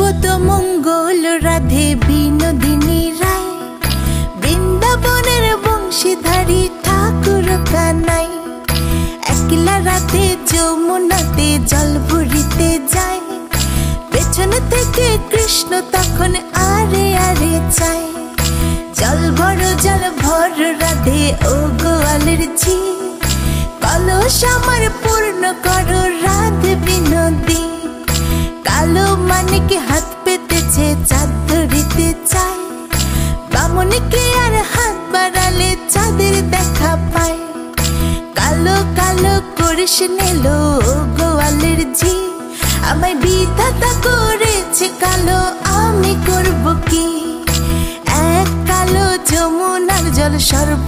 জগত মঙ্গল রাধে বিনোদিনী রায়, বৃন্দাবনের বংশীধারী ঠাকুর কানাই। একলা রাতে যমুনাতে জল ভরিতে যায়, পেছন থেকে কৃষ্ণ তখন আরে আরে চায়। জল ভর রাধে ও গোয়ালের ঝি, কলস আমার পূর্ণ করো রাধে বিনোদী। কালো মানিকে হাত পেতেছে চাঁদ ধরিতে চায়, বামনকে আর হাত বাড়ালে চাঁদের দেখা পায়। কালো কালো করিস নিলো গোয়ালের ঝি, আমায় বিধাতা করেছে কালো, আমি করব কি? এক কালো যমুনার জল সর্ব